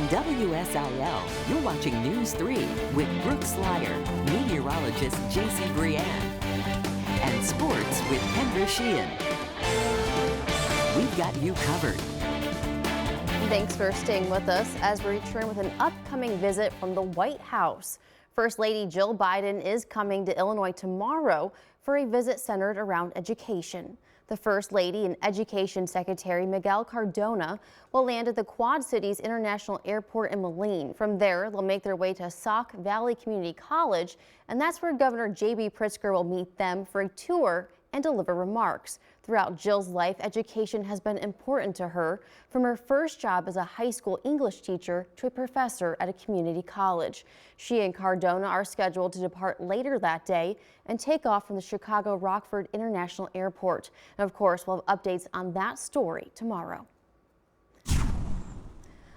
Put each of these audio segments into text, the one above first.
WSIL, you're watching News 3 with Brooke Slyer, meteorologist JC Brianne, and sports with Kendra Sheehan. We've got you covered. Thanks for staying with us as we return with an upcoming visit from the White House. First Lady Jill Biden is coming to Illinois tomorrow for a visit centered around education. The First Lady and Education Secretary Miguel Cardona will land at the Quad Cities International Airport in Moline. From there, they'll make their way to Sauk Valley Community College, and that's where Governor J.B. Pritzker will meet them for a tour and deliver remarks. Throughout Jill's life, education has been important to her, from her first job as a high school English teacher to a professor at a community college. She and Cardona are scheduled to depart later that day and take off from the Chicago Rockford International Airport. And of course, we'll have updates on that story tomorrow.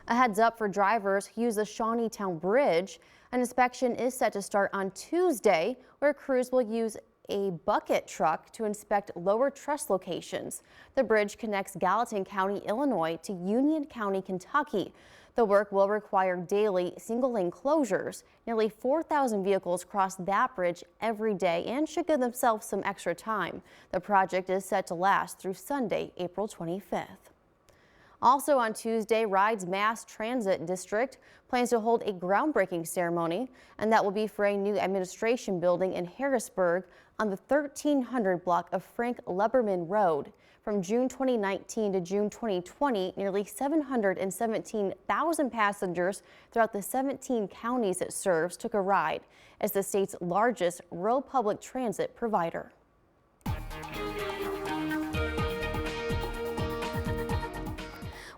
A heads up for drivers who use the Shawneetown Bridge. An inspection is set to start on Tuesday, where crews will use a bucket truck to inspect lower truss locations. The bridge connects Gallatin County, Illinois to Union County, Kentucky. The work will require daily single-lane closures. Nearly 4,000 vehicles cross that bridge every day and should give themselves some extra time. The project is set to last through Sunday, April 25th. Also on Tuesday, Ride's Mass Transit District plans to hold a groundbreaking ceremony, and that will be for a new administration building in Harrisburg on the 1300 block of Frank Leberman Road. From June 2019 to June 2020, nearly 717,000 passengers throughout the 17 counties it serves took a ride as the state's largest rural public transit provider.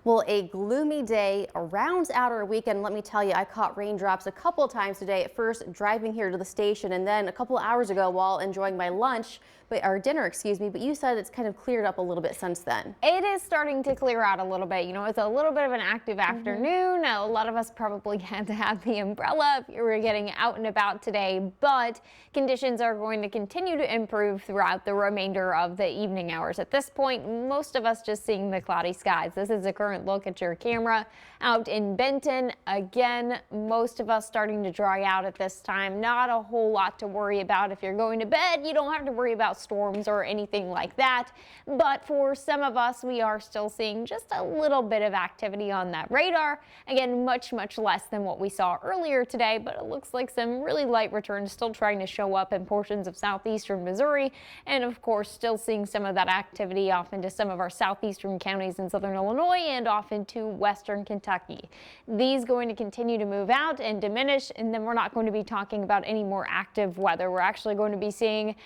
Well, a gloomy day rounds out our weekend. Let me tell you, I caught raindrops a couple times today. At first, driving here to the station, and then a couple hours ago while enjoying my lunch, or dinner, excuse me. But you said it's kind of cleared up a little bit since then. It is starting to clear out a little bit. You know, it's a little bit of an active afternoon. A lot of us probably had to have the umbrella if you were getting out and about today, but conditions are going to continue to improve throughout the remainder of the evening hours. At this point, most of us just seeing the cloudy skies. This is a current look at your camera out in Benton. Again, most of us starting to dry out at this time. Not a whole lot to worry about. If you're going to bed, you don't have to worry about storms or anything like that. But for some of us, we are still seeing just a little bit of activity on that radar. Again, much less than what we saw earlier today, but it looks like some really light returns still trying to show up in portions of southeastern Missouri. And of course, still seeing some of that activity off into some of our southeastern counties in southern Illinois and off into western Kentucky. These going to continue to move out and diminish, and then we're not going to be talking about any more active weather. We're actually going to be seeing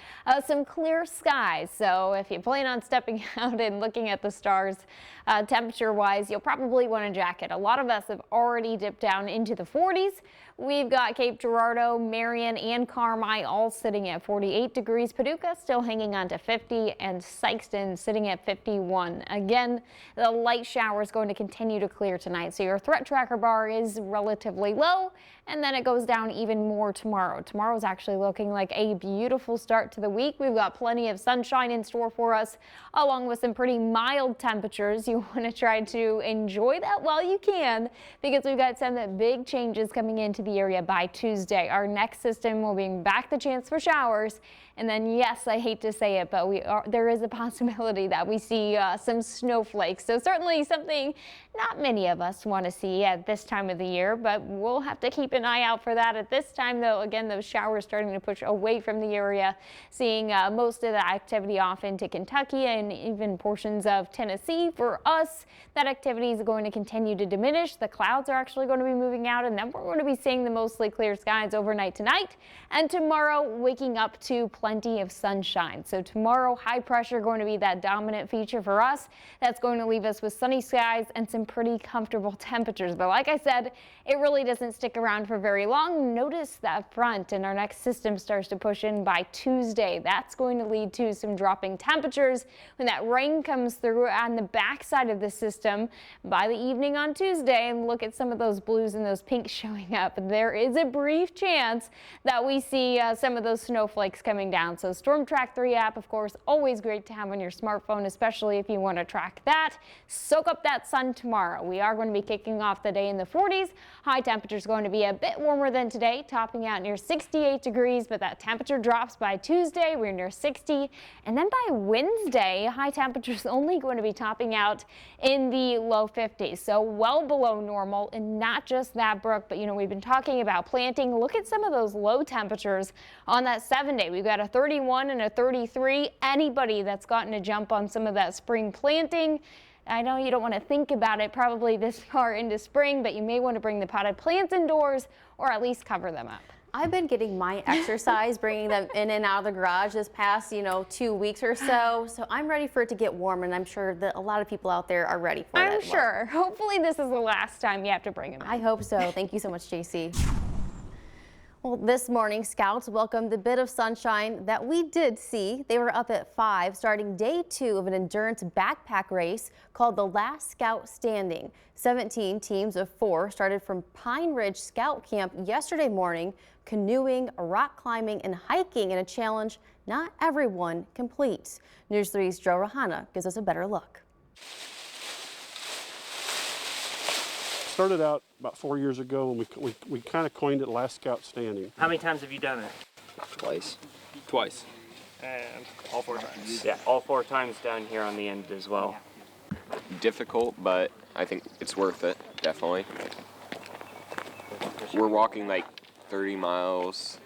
some clear skies. So if you plan on stepping out and looking at the stars, temperature wise, you'll probably want a jacket. A lot of us have already dipped down into the 40s. We've got Cape Girardeau, Marion, and Carmi all sitting at 48 degrees. Paducah still hanging on to 50, and Sykeston sitting at 51. Again, the light shower is going to continue to clear tonight, so your threat tracker bar is relatively low, and then it goes down even more tomorrow. Tomorrow is actually looking like a beautiful start to the week. We've got plenty of sunshine in store for us, along with some pretty mild temperatures. You want to try to enjoy that while you can, because we've got some big changes coming into the area by Tuesday. Our next system will bring back the chance for showers. And then, yes, I hate to say it, but there is a possibility that we see some snowflakes. So certainly something not many of us want to see at this time of the year, but we'll have to keep an eye out for that. At this time, though, again, those showers starting to push away from the area, seeing most of the activity off into Kentucky and even portions of Tennessee. For us, that activity is going to continue to diminish. The clouds are actually going to be moving out, and then we're going to be seeing the mostly clear skies overnight tonight. And tomorrow, waking up to plenty of sunshine. So tomorrow, high pressure going to be that dominant feature for us. That's going to leave us with sunny skies and some pretty comfortable temperatures. But like I said, it really doesn't stick around for very long. Notice that front, and our next system starts to push in by Tuesday. That's going going to lead to some dropping temperatures when that rain comes through on the backside of the system by the evening on Tuesday. And look at some of those blues and those pinks showing up. There is a brief chance that we see some of those snowflakes coming down. So Storm Track 3 app, of course, always great to have on your smartphone, especially if you want to track that. Soak up that sun tomorrow. We are going to be kicking off the day in the 40s. High temperatures going to be a bit warmer than today, topping out near 68 degrees, but that temperature drops by Tuesday. We're near 60. And then by Wednesday, high temperatures only going to be topping out in the low 50s. So well below normal. And not just that, Brooke, but we've been talking about planting. Look at some of those low temperatures on that 7-day. We've got a 31 and a 33. Anybody that's gotten a jump on some of that spring planting, I know you don't want to think about it probably this far into spring, but you may want to bring the potted plants indoors or at least cover them up. I've been getting my exercise, bringing them in and out of the garage this past, 2 weeks or so. So I'm ready for it to get warm, and I'm sure that a lot of people out there are ready for it. I'm sure. Hopefully this is the last time you have to bring them in. I hope so. Thank you so much, JC. Well, this morning, Scouts welcomed the bit of sunshine that we did see. They were up at 5, starting day 2 of an endurance backpack race called the Last Scout Standing. 17 teams of 4 started from Pine Ridge Scout Camp yesterday morning, canoeing, rock climbing, and hiking in a challenge not everyone completes. News 3's Joe Rahana gives us a better look. Started out about 4 years ago, and we kind of coined it Last Scout Standing. How many times have you done it? Twice. And all 4 times? Yeah, all 4 times down here on the end as well. Difficult, but I think it's worth it, definitely. We're walking like 30 miles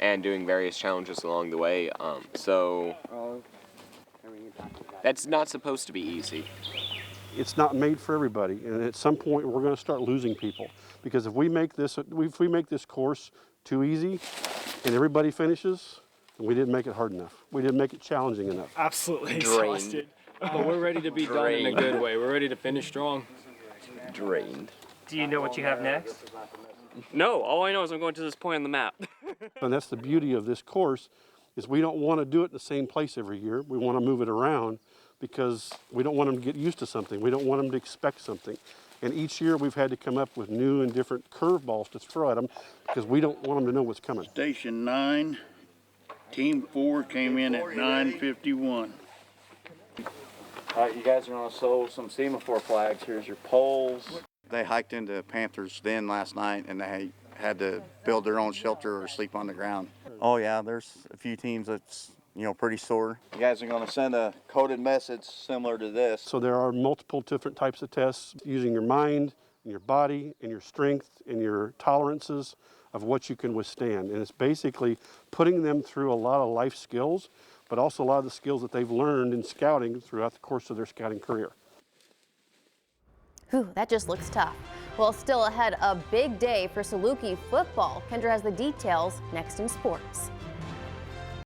and doing various challenges along the way, so that's not supposed to be easy. It's not made for everybody, and at some point we're going to start losing people, because if we make this course too easy and everybody finishes, then we didn't make it hard enough. We didn't make it challenging enough. Absolutely exhausted. But we're ready to be done in a good way. We're ready to finish strong. Drained. Do you know what you have next? No, all I know is I'm going to this point on the map. And that's the beauty of this course, is we don't want to do it in the same place every year. We want to move it around, because we don't want them to get used to something. We don't want them to expect something. And each year we've had to come up with new and different curveballs to throw at them, because we don't want them to know what's coming. Station 9, Team 4 came in at 9:51. You guys are going to show some semaphore flags. Here's your poles. They hiked into Panther's Den last night, and they had to build their own shelter or sleep on the ground. Oh yeah, there's a few teams that's pretty sore. You guys are going to send a coded message similar to this. So there are multiple different types of tests, using your mind and your body and your strength and your tolerances of what you can withstand. And it's basically putting them through a lot of life skills, but also a lot of the skills that they've learned in scouting throughout the course of their scouting career. Whew, that just looks tough. Well, still ahead, a big day for Saluki football. Kendra has the details next in sports.